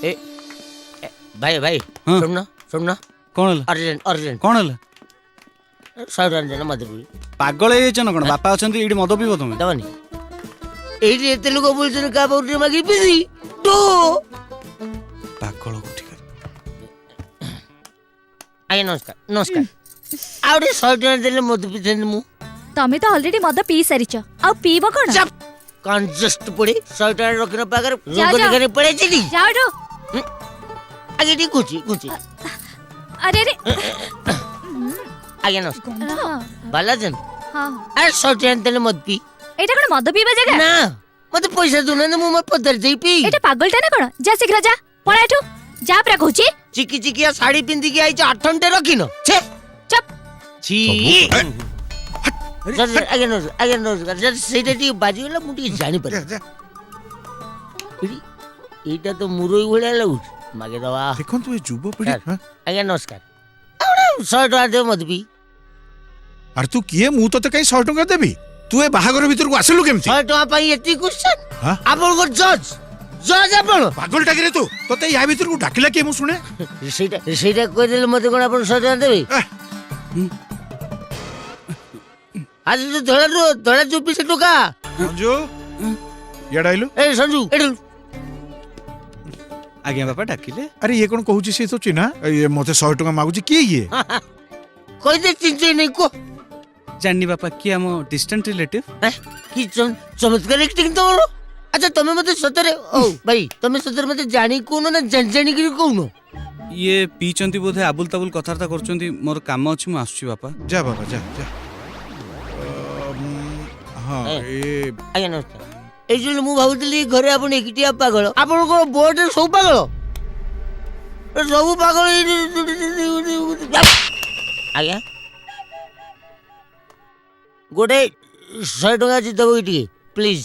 ए, ए, भाई भाई हाँ। सुनना सुनना कौन है अर्जेंट अर्जेंट कौन है 100 टଙ୍କା ଦେନା ମତେ ପିଇ ପାଗଳ ହେଇଯାଇଛ ନା କଣ ବାପା ଅଛନ୍ତି ଏଇଠି ମଦ ପିଇବ ତମେ ଦବନି ଏଇଠି ଏତେ ଲୋକ ବୁଲୁଛନ୍ତି କାହା ପାଖରୁ ମାଗି ପିସି ତୁ ପାଗଳ କୋଠି ଆଜ୍ଞା ନମସ୍କାର ନମସ୍କାର ଆଉ ଟିକେ 100 ଟଙ୍କା ଦେଲେ ମଦ ପିଇଥାନ୍ତି ମୁଁ ତମେ ତ ଅଲରେଡି ମଦ ପିଇ ସାରିଛ ଆଉ ପିଇବ କଣ ଚାପ କଞ୍ଜଷ୍ଟ ପଡି 100 ଟଙ୍କା ରଖିନ ପାଖରେ ଯାଅ, ରୋଗ ଯାଅ। ଦେଖାରେ ପଳେଇଛି ଯାଅ ଏଠୁ। ଆଜ୍ଞା ଟିକେ କୁଚି କୁଚି ଆରେ ଆରେ ଆଜ୍ଞା ନମସ୍କାର ହଁ, ବାଲାଜନ ହଁ। ଆରେ 100 ଟଙ୍କା ଦେଲେ ମଦ ପିଇ ଏଇଟା କଣ ମଦ ପିଇବା ଜାଗା ନା ମତେ ପଇସା ଦଉନାହାନ୍ତି ମୁଁ ମୋ ପଦାରେ ଯାଇ ପିଇ ଏଇଟା ପାଗଳଟା ନା କଣ ଯା ଶୀଘ୍ର ଯା ପଳା ଏଠୁ ଯା ପରା କହୁଛି ଚିକି ଚିକିଆ ଶାଢୀ ପିନ୍ଧିକି ଆଇଛ 8 ଘଣ୍ଟେ ରଖିନ ଛେ ଚୁପ୍ छी ଆଜ୍ଞା ନମସ୍କାର ଯଦି ସେଇଟା ଟିକେ ବାଜିଗଲା ମୁଁ ଟିକେ ଜାଣିପାରେ ଏଇଟା ତ ମୁରଇ ଭଳିଆ ଲାଗୁଛି ମାଗିଦବା ଦେଖନ୍ତୁ ଏ ଯୁବପିଢି ଆଜ୍ଞା ନମସ୍କାର 100 ଟଙ୍କା ଦେବ ମତେ ପିଇ ଆରେ ତୁ କିଏ ମୁଁ ତତେ କାଇଁ 100 ଟଙ୍କା ଦେବି ତୁ ଏ ବାହାଘର ଭିତରକୁ ଆସିଲୁ କେମିତି 100 ଟଙ୍କା ପାଇଁ ଏତିକି କ୍ୱେଶ୍ଚନ ହଁ? ଆପଣଙ୍କ ଜଜ୍ ଜଜ୍ ଆପଣ ପାଗଳଟା କିରେ ତୁ ତତେ ୟା ଭିତରକୁ ଡାକିଲା କିଏ ମୁଁ ଶୁଣେ ସେଇଟା କହିଦେଲେ ମତେ କଣ ଆପଣ 100 ଟଙ୍କା ଦେବେ ଆଜି ତ ଧଳା ଚୁପି ସେ ଟୋକା ସଞ୍ଜୁ ଇଆଡେ ଆଇଲୁ ଏ ସଞ୍ଜୁ ଏଠୁ ଆଜ୍ଞା ବାପା ଡାକିଲେ ଆରେ ଇଏ କଣ କହୁଛି ସିଏ ତ ଚିହ୍ନା ଇଏ ମତେ 100 ଟଙ୍କା ମାଗୁଛି କିଏ ଇଏ କହିଦେ ଚିଞ୍ଚଇ ନେଇ କୁହ ଜାଣିନି ବାପା କିଏ ଆମ ଡିଷ୍ଟାଣ୍ଟ ରିଲେଟିଭ କି ଚମତ୍କାର ଆକ୍ଟିଂ ତମର ଆଚ୍ଛା ତମେ ମତେ ସତରେ ଓ ଭାଇ ତମେ ସତରେ ମତେ ଜାଣି କହୁନ ନା ଜାଣିକିରି କହୁନ ଇଏ ପିଇଛନ୍ତି ବୋଧେ ଆବୁଲ ତାବୁଲ କଥାବାର୍ତ୍ତା କରୁଛନ୍ତି ମୋର କାମ ଅଛି ମୁଁ ଆସୁଛି ବାପା ଯା ବାବା ଯା ଯା ହଁ ଆଜ୍ଞା ନମସ୍କାର ଏଇ ଯୋଉ ମୁଁ ଭାବୁଥିଲି ଘରେ ଆପଣ ଏକିଟିଆ ପାଗଳ ଆପଣଙ୍କର ବୋର୍ଡରେ ସବୁ ପାଗଳ ସବୁ ପାଗଳ ଆଜ୍ଞା ଗୋଟେ 100 ଟଙ୍କା ଅଛି ଦେବ କି ଟିକେ ପ୍ଲିଜ